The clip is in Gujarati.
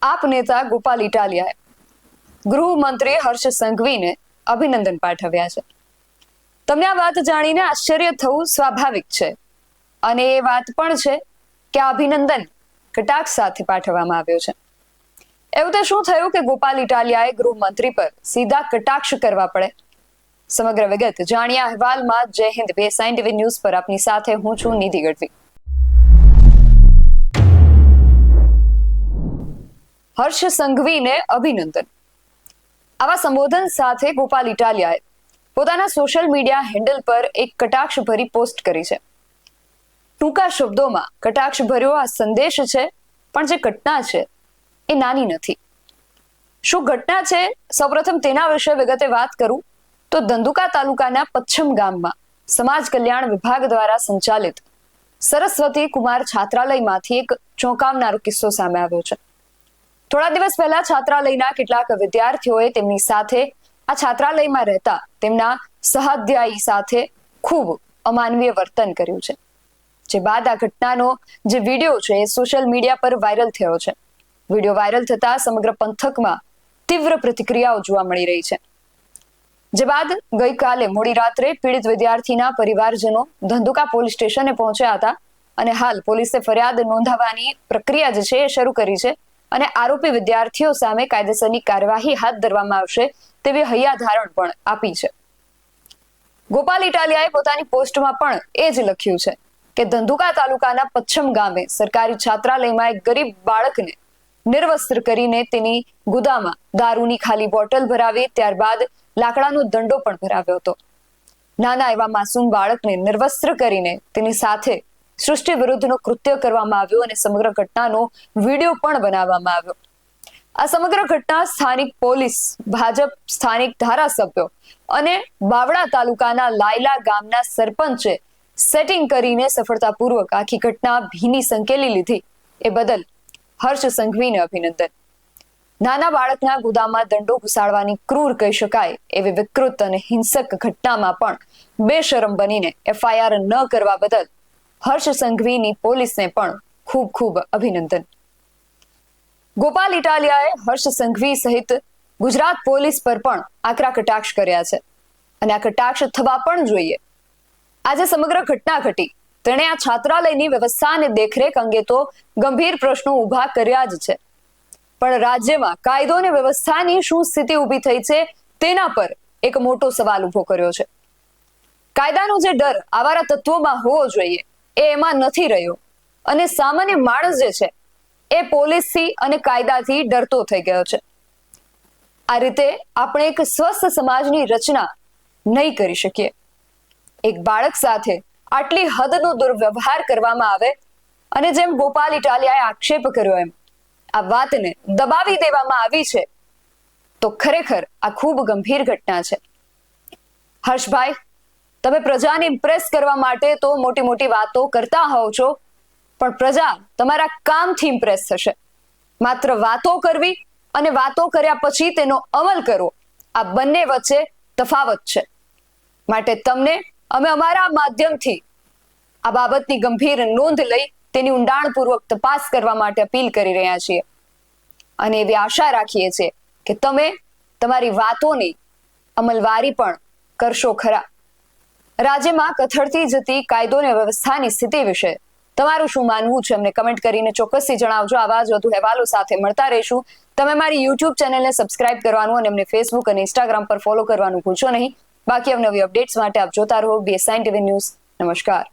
આપ નેતા ગોપાલ ઇટાલિયાએ ગૃહમંત્રી હર્ષ સંઘવીને અભિનંદન પાઠવ્યા છે. તમને આ વાત જાણીને આશ્ચર્ય થવું સ્વાભાવિક છે અને એ વાત પણ છે કે આ અભિનંદન કટાક્ષ સાથે પાઠવવામાં આવ્યો છે. એવું તો શું થયું કે ગોપાલ ઇટાલિયાએ ગૃહમંત્રી પર સીધા કટાક્ષ કરવા પડે? સમગ્ર વિગત જાણ્યા અહેવાલમાં. જય હિન્દ. BSI TV ન્યૂઝ પર આપની સાથે હું છું નિધિ ગઢવી. હર્ષ સંઘવીને અભિનંદન. આવા સંબોધન સાથે ગોપાલ ઇટાલિયાએ પોતાના સોશિયલ મીડિયા હેન્ડલ પર એક કટાક્ષભરી પોસ્ટ કરી છે. ટૂંકા શબ્દોમાં કટાક્ષભર્યો આ સંદેશ છે, પણ જે ઘટના છે એ નાની નથી. શું ઘટના છે, સૌપ્રથમ તેના વિશે વિગતે વાત કરું તો ધંધુકા તાલુકાના પચ્છમ ગામમાં સમાજ કલ્યાણ વિભાગ દ્વારા સંચાલિત સરસ્વતી કુમાર છાત્રાલયમાંથી એક ચોંકાવનારો કિસ્સો સામે આવ્યો છે. થોડા દિવસ પહેલા છાત્રાલયના કેટલાક વિદ્યાર્થીઓએ તેમની સાથે આ છાત્રાલયમાં રહેતા તેમના સહાધ્યાયી સાથે ખૂબ અમાનવીય વર્તન કર્યું છે. જે બાદ આ ઘટનાનો જે વિડીયો છે એ સોશિયલ મીડિયા પર વાયરલ થયો છે. વિડીયો વાયરલ થતા સમગ્ર પંથકમાં તીવ્ર પ્રતિક્રિયાઓ જોવા મળી રહી છે. જે બાદ ગઈકાલે મોડી રાત્રે પીડિત વિદ્યાર્થીના પરિવારજનો ધંધુકા પોલીસ સ્ટેશને પહોંચ્યા હતા અને હાલ પોલીસે ફરિયાદ નોંધાવવાની પ્રક્રિયા જે છે એ શરૂ કરી છે અને આરોપી વિદ્યાર્થીઓ સામે કાયદેસરની કાર્યવાહી હાથ ધરવામાં આવશે તેવી હૈયાધારણ પણ આપી છે. ગોપાલ ઇટાલિયાએ પોતાની પોસ્ટમાં પણ એ જ લખ્યું છે કે ધંધુકા તાલુકાના પચ્છમ ગામે સરકારી છાત્રાલયમાં એક ગરીબ બાળકને નિર્વસ્ત્ર કરીને તેની ગુદામાં દારૂની ખાલી બોટલ ભરાવી, ત્યારબાદ લાકડાનો દંડો પણ ભરાવ્યો હતો. નાના એવા માસૂમ બાળકને નિર્વસ્ત્ર કરીને તેની સાથે સૃષ્ટિ વિરુદ્ધનો કૃત્ય કરવામાં આવ્યું અને સમગ્ર ઘટનાનો વિડીયો પણ બનાવવામાં આવ્યો. આ સમગ્ર ઘટના સ્થાનિક પોલીસ, ભાજપ, સ્થાનિક ધારાસભ્યો અને બાવળા તાલુકાના લાયલા ગામના સરપંચે સેટિંગ કરીને સફળતાપૂર્વક આખી ઘટના ભીની સંકેલી લીધી એ બદલ હર્ષ સંઘવીને અભિનંદન. નાના બાળકના ગુદામાં દંડો ઘુસાડવાની ક્રૂર કહી શકાય એવી વિકૃત અને હિંસક ઘટનામાં પણ બેશરમ બનીને FIR ન કરવા બદલ હર્ષ સંઘવીની પોલીસને પણ ખૂબ ખૂબ અભિનંદન. ગોપાલ ઇટાલિયાએ હર્ષ સંઘવી સહિત ગુજરાત પોલીસ પર પણ આકરા કટાક્ષ કર્યા છે અને આ કટાક્ષ થવા પણ જોઈએ. આજે સમગ્ર ઘટના ઘટી તેણે આ છાત્રાલયની વ્યવસ્થા અને દેખરેખ અંગે તો ગંભીર પ્રશ્નો ઉભા કર્યા જ છે, પણ રાજ્યમાં કાયદો અને વ્યવસ્થાની શું સ્થિતિ ઊભી થઈ છે તેના પર એક મોટો સવાલ ઉભો કર્યો છે. કાયદાનો જે ડર આવારા તત્વોમાં હોવો જોઈએ એ એમાં નથી રહ્યો અને સામાન્ય માણસ જે છે એ પોલીસથી અને કાયદાથી ડરતો થઈ ગયો છે. આ રીતે આપણે એક સ્વસ્થ સમાજની રચના નહીં કરી શકીએ. એક બાળક સાથે આટલી હદનો દુર્વ્યવહાર કરવામાં આવે અને જેમ ગોપાલ ઇટાલિયાએ આક્ષેપ કર્યો એમ આ વાતને દબાવી દેવામાં આવી છે તો ખરેખર આ ખૂબ ગંભીર ઘટના છે. હર્ષભાઈ, તમે પ્રજાને ઇમ્પ્રેસ કરવા માટે તો મોટી મોટી વાતો કરતા હોવ છો, પણ પ્રજા તમારા કામથી ઇમ્પ્રેસ થશે. માત્ર વાતો કરવી અને વાતો કર્યા પછી તેનો અમલ કરવો, આ બંને વચ્ચે તફાવત છે. માટે તમને અમે અમારા માધ્યમથી આ બાબતની ગંભીર નોંધ લઈ તેની ઊંડાણપૂર્વક તપાસ કરવા માટે અપીલ કરી રહ્યા છીએ અને એવી આશા રાખીએ છીએ કે તમે તમારી વાતોની અમલવારી પણ કરશો ખરા. રાજ્યમાં કથળતી જતી કાયદો અને વ્યવસ્થાની સ્થિતિ વિશે તમારું શું માનવું છે અમને કમેન્ટ કરીને ચોક્કસથી જણાવજો. આવા જ વધુ અહેવાલો સાથે મળતા રહીશું. તમે મારી YouTube ચેનલને સબસ્ક્રાઇબ કરવાનું અને અમને Facebook અને Instagram પર ફોલો કરવાનું ભૂલશો નહીં. બાકી અવનવી અપડેટ્સ માટે આપ જોતા રહો BSI TV ન્યૂઝ. નમસ્કાર.